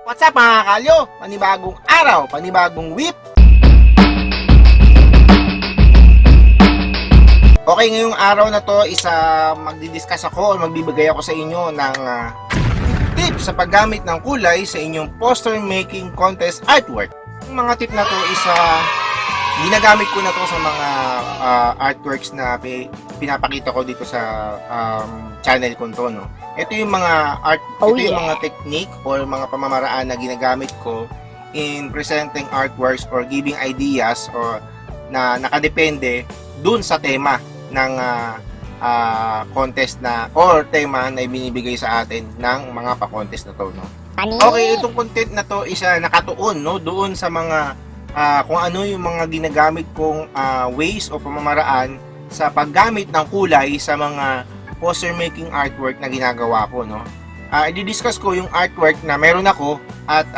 What's up mga kalyo? Panibagong araw, panibagong whip. Okay, ngayong araw na to magdi-discuss ako o magbibigay ako sa inyo ng tips sa paggamit ng kulay sa inyong poster making contest artwork. Yung mga tip na to ginagamit ko na to sa mga artworks na pinapakita ko dito sa channel ko to, no. Ito yung mga yung mga technique or mga pamamaraan na ginagamit ko in presenting artworks or giving ideas or na nakadepende dun sa tema ng contest na or tema na ibinibigay sa atin ng mga pa-contest na to, no. Okay, itong content na to nakatuon, no, doon sa mga kung ano yung mga ginagamit kong ways o pamamaraan sa paggamit ng kulay sa mga poster making artwork na ginagawa ko, no. I-discuss ko yung artwork na meron ako at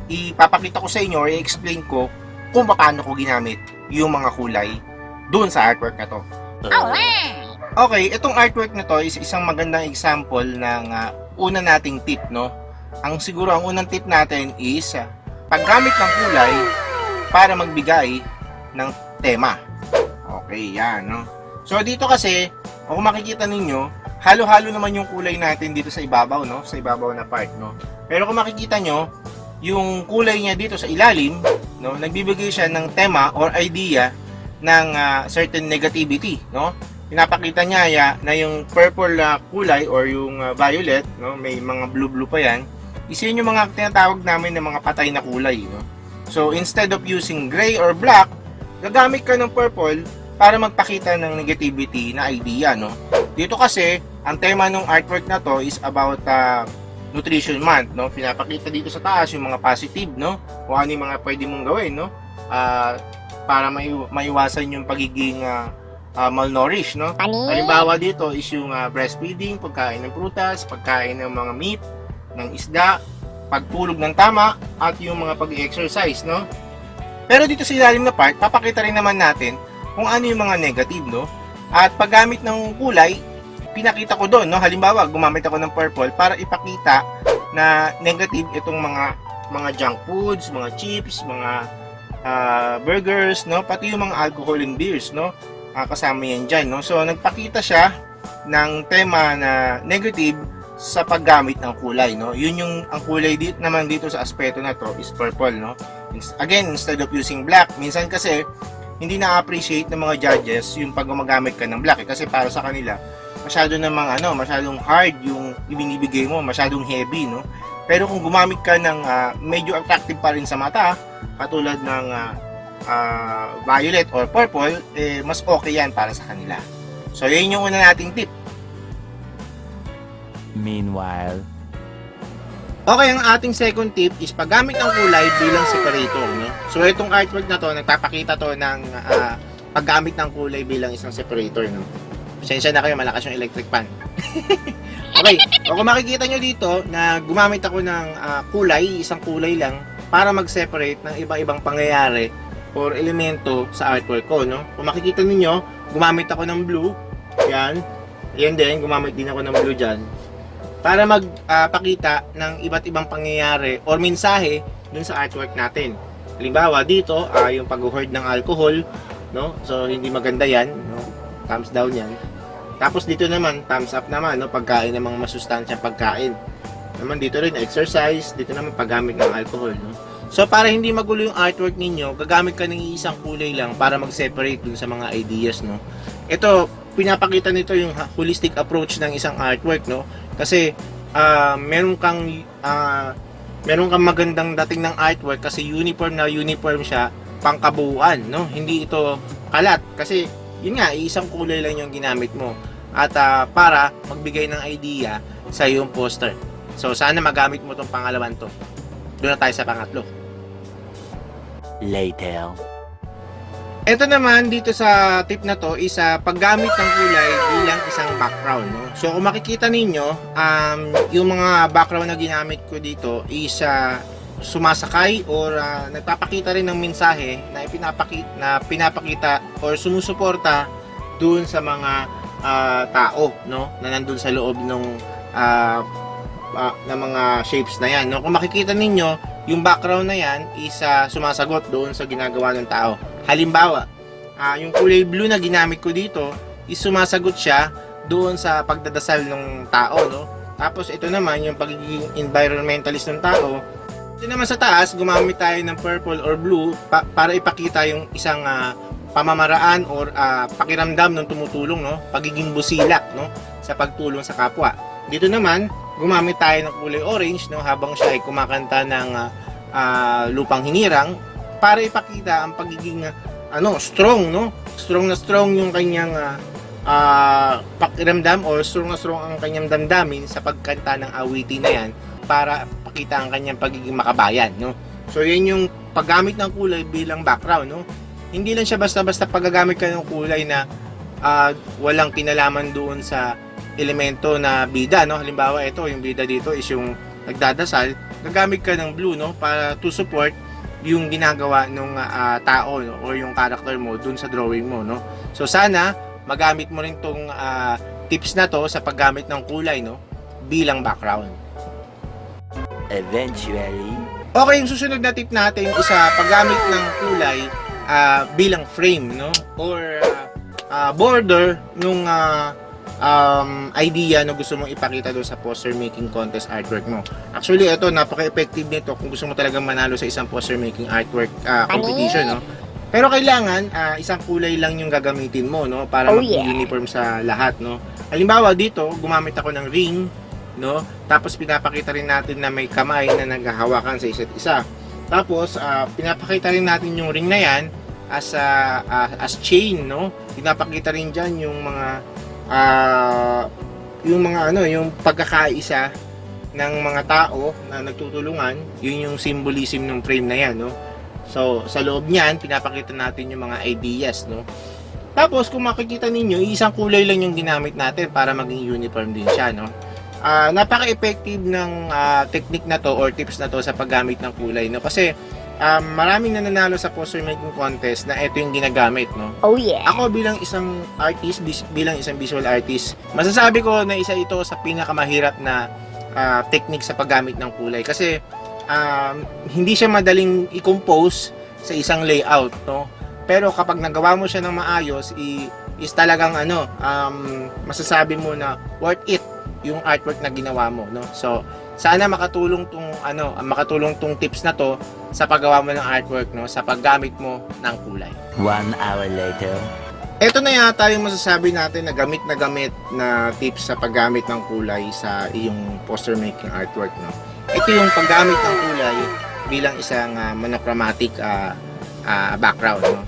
ipapakita ko sa inyo or i-explain ko kung paano ko ginamit yung mga kulay doon sa artwork na to. Okay, itong artwork na to is isang magandang example ng una nating tip, no. Ang unang tip natin is paggamit ng kulay para magbigay ng tema. Okay, yan, no. So dito kasi, kung makikita ninyo, halo-halo naman yung kulay natin dito sa ibabaw, no, sa ibabaw na part, no. Pero kung makikita nyo, yung kulay niya dito sa ilalim, no, nagbibigay siya ng tema or idea ng certain negativity, no. Pinapakita niya na yung purple kulay or yung violet, no, may mga blue pa yan, isa yun yung mga tinatawag namin ng mga patay na kulay, no. So instead of using gray or black, gagamit ka ng purple para magpakita ng negativity na idea, no. Dito kasi ang tema ng artwork na to is about nutrition month, no. Pinapakita dito sa taas yung mga positive, no, kung ano yung mga pwede mong gawin, no, para maiwasan yung pagiging malnourished, no. Halimbawa dito is yung breastfeeding, pagkain ng prutas, pagkain ng mga meat, ng isda, pagtulog ng tama, at yung mga pag-exercise, no. Pero dito sa ilalim na part, papakita rin naman natin kung ano yung mga negative, no. At paggamit ng kulay, pinakita ko doon, no. Halimbawa, gumamit ako ng purple para ipakita na negative itong mga junk foods, mga chips, mga burgers, no, pati yung mga alcohol and beers, no. Kasama yan dyan, no. So nagpakita siya ng tema na negative sa paggamit ng kulay, no. Yun yung ang kulay dito sa aspeto na to is purple, no. Again, instead of using black, minsan kasi hindi na-appreciate ng mga judges yung pag gumagamit ka ng black, kasi para sa kanila masyadong hard yung ibinibigay mo, masyadong heavy, no. Pero kung gumamit ka ng medyo attractive pa rin sa mata, katulad ng violet or purple, mas okay yan para sa kanila. So yun yung una nating tip. Meanwhile, okay, ang ating second tip is paggamit ng kulay bilang separator, no? So itong artwork na to, nagpapakita to ng paggamit ng kulay bilang isang separator, no? Pasensya na kayo, malakas yung electric fan. Okay, kung makikita nyo dito na gumamit ako ng isang kulay lang para mag-separate ng iba-ibang pangyayari or elemento sa artwork ko, no? Kung makikita niyo, gumamit ako ng blue, yan din, gumamit din ako ng blue dyan, para magpakita ng iba't ibang pangyayari or mensahe dun sa artwork natin. Halimbawa dito, yung pag-hoard ng alcohol, no? So hindi maganda yan, no? Thumbs down yan. Tapos dito naman, thumbs up naman, no? Pagkain ng mga masustansyang pagkain. Naman dito rin exercise, dito naman paggamit ng alcohol, no? So para hindi magulo yung artwork ninyo, gagamit ka ng isang kulay lang para mag-separate dun sa mga ideas, no? Ito, pinapakita nito yung holistic approach ng isang artwork, no? Kasi meron kang magandang dating ng artwork kasi uniform siya pangkabuuan, no? Hindi ito kalat kasi yun nga, isang kulay lang yung ginamit mo at para magbigay ng idea sa iyong poster. So sana magamit mo tong pangalawan to. Doon na tayo sa pangatlo. later. Ito naman dito sa tip na to is paggamit ng kulay bilang isang background, no? So kung makikita ninyo, yung mga background na ginamit ko dito is sumasakay or nagpapakita rin ng mensahe na pinapakita or sumusuporta dun sa mga tao, no, na nandun sa loob ng shapes na yan, no? Kung makikita ninyo, yung background na yan is sumasagot doon sa ginagawa ng tao. Halimbawa, yung kulay blue na ginamit ko dito is sumasagot siya doon sa pagdadasal ng tao, no? Tapos ito naman yung pagiging environmentalist ng tao. Ito naman sa taas, gumamit tayo ng purple or blue para ipakita yung isang pamamaraan or pakiramdam ng tumutulong, no? Pagiging busilak, no? Sa pagtulong sa kapwa. Dito naman, gumamit tayo ng kulay orange, no? Habang siya ay kumakanta ng lupang hinirang para ipakita ang pagiging strong, no? Strong na strong yung kanyang pakiramdam or strong na strong ang kanyang damdamin sa pagkanta ng awitin na yan para pakita ang kanyang pagiging makabayan, no? So yan yung paggamit ng kulay bilang background, no? Hindi lang siya basta-basta paggagamit ka ng kulay na walang kinalaman doon sa elemento na bida, no? Halimbawa ito, yung bida dito is yung nagdadasal, gagamit ka ng blue, no? Para to support yung ginagawa ng tao, no? Or yung character mo doon sa drawing mo, no? So sana magamit mo rin tong tips na to sa paggamit ng kulay, no? Bilang background. Eventually. Okay, yung susunod na tip natin is paggamit ng kulay bilang frame, no? Or border nung idea na gusto mong ipakita doon sa poster making contest artwork mo. Actually, ito napaka-effective nito kung gusto mo talagang manalo sa isang poster making artwork competition, no? Pero kailangan isang kulay lang yung gagamitin mo, no? Para mag-uniform sa lahat, no? Halimbawa dito, gumamit ako ng ring, no? Tapos pinapakita rin natin na may kamay na naghahawakan sa isa't isa. Tapos pinapakita rin natin yung ring na yan as chain, no? Pinapakita rin diyan yung mga yung pagkakaisa ng mga tao na nagtutulungan. Yun yung symbolism ng frame na yan, no? So sa loob niyan pinapakita natin yung mga ideas, no? Tapos kung makikita ninyo, isang kulay lang yung ginamit natin para maging uniform din siya, no? Napaka-effective ng technique na to or tips na to sa paggamit ng kulay, no? Kasi maraming nananalo sa poster making contest na ito yung ginagamit, no? Oh yeah. Ako bilang isang artist, bilang isang visual artist, masasabi ko na isa ito sa pinakamahirap na technique sa paggamit ng kulay kasi hindi siya madaling i-compose sa isang layout, no? Pero kapag nagawa mo siya ng maayos, is talagang masasabi mo na worth it yung artwork na ginawa mo, no? So sana makatulong tong tips na to sa paggawa mo ng artwork, no, sa paggamit mo ng kulay. 1 hour later. Ito na yata yung masasabi natin na gamit na tips sa paggamit ng kulay sa iyong poster making artwork, no. Ito yung paggamit ng kulay bilang isang monochromatic background, no.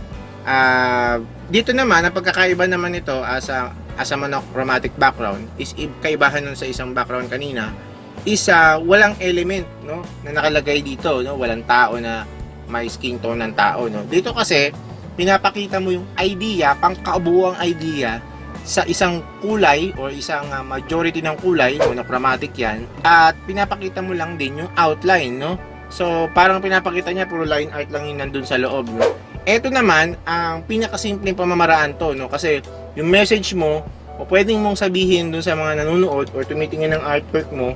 Dito naman ang pagkakaiba naman nito as a monochromatic background is kaibahan nun sa isang background kanina is walang element, no, na nakalagay dito, no, walang tao na may skin tone ng tao, no. Dito kasi pinapakita mo yung idea, pangkabuuang idea sa isang kulay o isang majority ng kulay, monochromatic yan, at pinapakita mo lang din yung outline, no. So parang pinapakita niya puro line art lang yung nandun sa loob, no. Ito naman ang pinakasimpleng pamamaraan to, no, kasi yung message mo o pwedeng mong sabihin dun sa mga nanonood or tumitingin ng artwork mo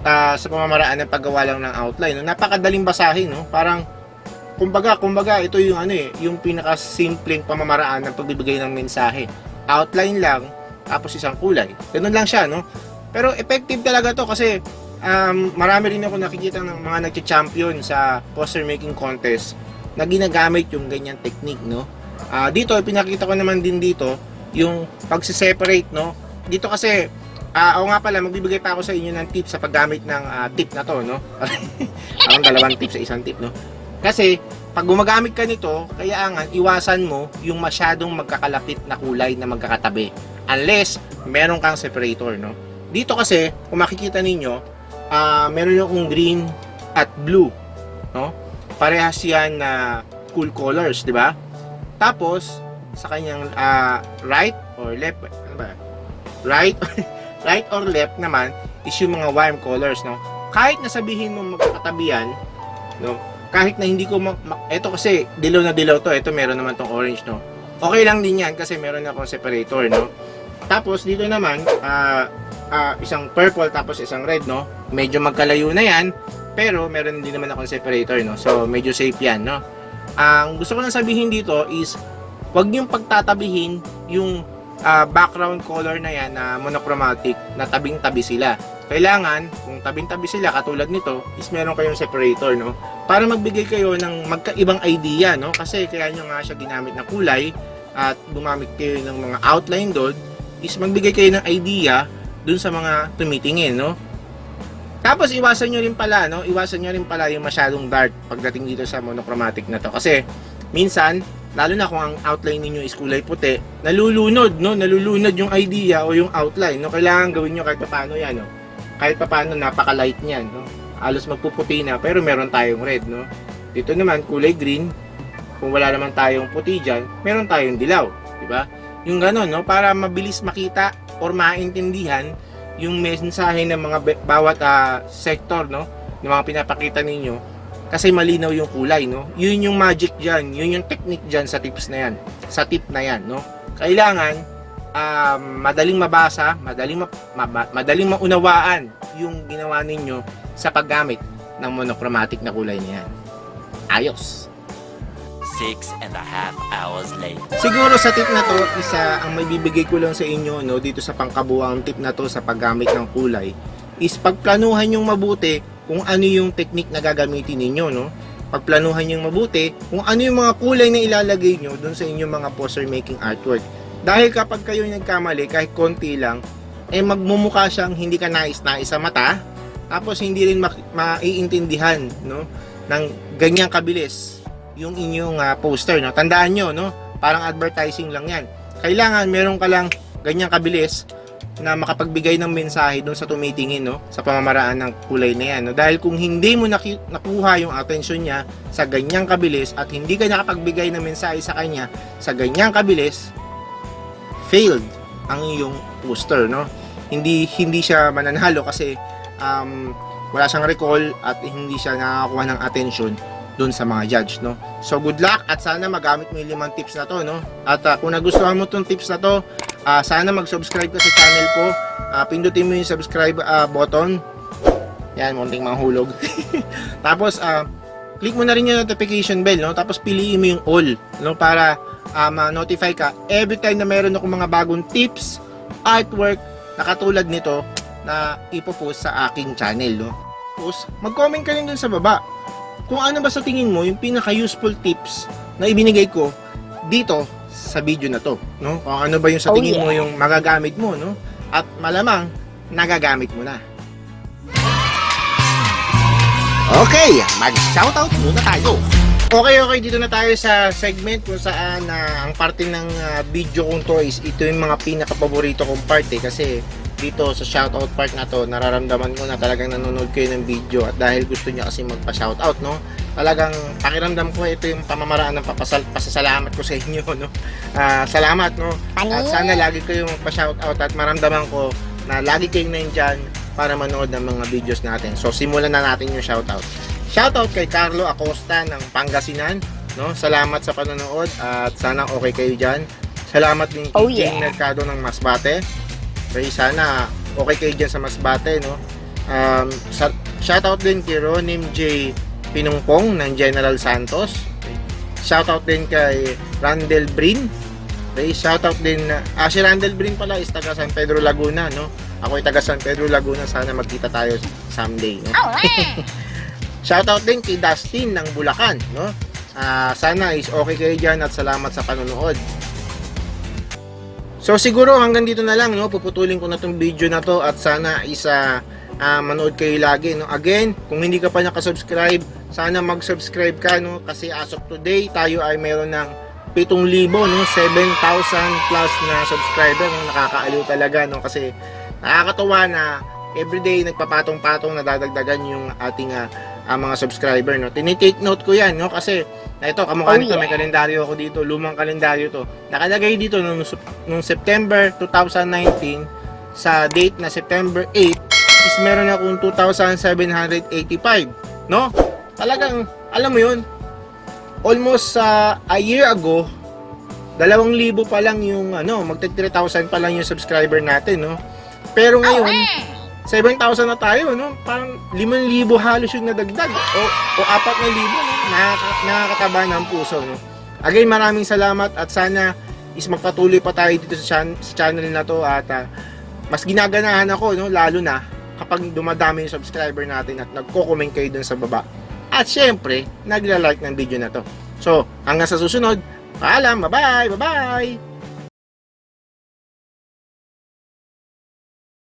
sa pamamaraan ng paggawa lang ng outline, no? Napakadaling basahin, no? Parang kumbaga ito yung yung pinakasimpleng pamamaraan ng pagbibigay ng mensahe. Outline lang tapos isang kulay. Ganun lang siya, no? Pero effective talaga to kasi marami rin ako nakikita ng mga nagcha-champion sa poster making contest na ginagamit yung ganyan technique, no? Dito pinakita ko naman din dito yung pagse-separate, no? Dito kasi ako nga pala, magbibigay pa ako sa inyo ng tips sa paggamit ng tip na to, no? Parang dalawang tips sa isang tip, no? Kasi, pag gumagamit ka nito, kailangan iwasan mo yung masyadong magkakalapit na kulay na magkakatabi. Unless, meron kang separator, no? Dito kasi, kung makikita ninyo, meron yung green at blue, no? Parehas yan na cool colors, di ba? Tapos, sa kanyang right or left, ano ba? Right or left naman is yung mga warm colors, no? Kahit na sabihin mo magkakatabi yan, no? Kahit na hindi ko ito kasi dilaw na dilaw to, ito meron naman tong orange, no? Okay lang din yan kasi meron akong separator, no? Tapos dito naman isang purple tapos isang red, no? Medyo magkalayo na yan, pero meron din naman akong separator, no? So medyo safe yan, no? Ang gusto ko lang sabihin dito is wag niyong pagtatabihin yung background color na yan na monochromatic na tabing-tabi sila. Kailangan, kung tabing-tabi sila katulad nito, is meron kayong separator, no? Para magbigay kayo ng magkaibang idea, no? Kasi kaya nyo nga siya ginamit na kulay at gumamit kayo ng mga outline doon, is magbigay kayo ng idea dun sa mga tumitingin, no? Tapos iwasan nyo rin pala, no? Iwasan nyo rin pala yung masyadong dark pagdating dito sa monochromatic na to. Kasi minsan, lalo na kung ang outline ninyo is kulay puti, nalulunod, no? Nalulunod yung idea o yung outline, no? Kailangan gawin nyo kahit paano yan, no? Kahit paano napaka-light niyan, no? Halos magpuputi na, pero meron tayong red, no? Dito naman, kulay green. Kung wala naman tayong puti dyan, meron tayong dilaw, di ba? Yung gano'n, no? Para mabilis makita or maintindihan yung mensahe ng mga bawat sector, no? Ng mga pinapakita ninyo. Kasi malinaw yung kulay, no? Yun yung magic dyan, yun yung technique dyan sa tips na yan. Sa tip na yan, no? Kailangan madaling mabasa, madaling maunawaan yung ginawa ninyo sa paggamit ng monochromatic na kulay niyan. Ayos! 6.5 hours later. Siguro sa tip na to, isa ang may bibigay ko lang sa inyo, no, dito sa pangkabuang tip na to sa paggamit ng kulay is pagplanuhan yung mabuti kung ano yung technique na gagamitin ninyo, no? Pagplanuhan yung mabuti kung ano yung mga kulay na ilalagay nyo dun sa inyong mga poster making artwork. Dahil kapag kayo nagkamali, kahit konti lang, magmumukha siyang hindi ka nais-nais sa mata, tapos hindi rin maiintindihan, no, ng ganyang kabilis yung inyong poster, no. Tandaan nyo, no, parang advertising lang yan. Kailangan meron ka lang ganyang kabilis na makapagbigay ng mensahe doon sa tumitingin, no, sa pamamaraan ng kulay na yan, no. Dahil kung hindi mo nakuha yung attention niya sa ganyang kabilis at hindi ka nakapagbigay ng mensahe sa kanya sa ganyang kabilis, failed ang iyong poster, no. Hindi siya mananalo kasi wala siyang recall at hindi siya nakakakuha ng attention doon sa mga judge, no. So good luck at sana magamit mo yung 5 tips na to, no. At kung nagustuhan mo tong tips na to, sana mag-subscribe ka sa channel ko. Pindutin mo yung subscribe button. Yan, munting mahulog. Tapos click mo na rin yung notification bell, no. Tapos piliin mo yung all, no, para ma-notify ka every time na meron ako mga bagong tips, artwork na katulad nito na ipopost sa aking channel, no. Tapos mag-comment ka rin dun sa baba kung ano ba sa tingin mo yung pinaka-useful tips na ibinigay ko dito sa video na to, no. Kung ano ba yung sa tingin mo yung magagamit mo, no, at malamang nagagamit mo na. Okay, mag-shoutout muna tayo. Okay, dito na tayo sa segment kung saan ang parte ng video kong to is ito yung mga pinaka-paborito kong parte kasi dito sa shoutout part na to, nararamdaman ko na talagang nanonood kayo ng video at dahil gusto niya kasi magpa-shoutout, no, talagang pakiramdam ko ito yung pamamaraan ng pasasalamat ko sa inyo, no. Salamat, no, at sana lagi kayo magpa-shoutout at maramdaman ko na lagi kayong nandyan para manood ng mga videos natin. So simulan na natin yung shoutout. Shoutout kay Carlo Acosta ng Pangasinan, no? Salamat sa panonood at sana okay kayo dyan. Salamat din kay Jane Mercado ng Masbate. Okay, sana okay kayo dyan sa Masbate, no? Shoutout din kay Ronim J. Pinungpong ng General Santos. Okay. Shoutout din kay Randall Brin. Okay, shoutout din si Randall Brin pala is taga San Pedro Laguna, no? Ako ay taga San Pedro Laguna, sana magkita tayo someday, no? Shoutout din kay Dustin ng Bulacan, no? Sana is okay kayo dyan at salamat sa panonood. So siguro hanggang dito na lang, no? Puputulin ko na tong video na to at sana isa manood kayo lagi, no? Again, kung hindi ka pa nakasubscribe, sana mag-subscribe ka, no? Kasi as of today, tayo ay mayroon ng 7,000, no? 7,000 plus na subscriber, no? Nakakaaliw talaga, no? Kasi nakakatuwa na everyday nagpapatong-patong na dadagdagan yung ating mga subscriber, no. Tinitake note ko yan, no, kasi ito kamukha nito, may kalendaryo ako dito, lumang kalendaryo to. Nakalagay dito nung September 2019 sa date na September 8 is meron akong 2,785, no. Talagang alam mo yun, almost a year ago 2,000 pa lang yung magti 3,000 pa lang yung subscriber natin, no. Pero ngayon, 7,000 na tayo, no? Parang 5,000 halos yung nadagdag. O 4,000, no? Nakakataba ng puso, no? Again, maraming salamat at sana is magpatuloy pa tayo dito sa channel na to at mas ginaganahan ako, no? Lalo na kapag dumadami yung subscriber natin at nagko-comment kayo dun sa baba. At syempre, nagla-like ng video na to. So, hanggang sa susunod, paalam, bye-bye, bye-bye!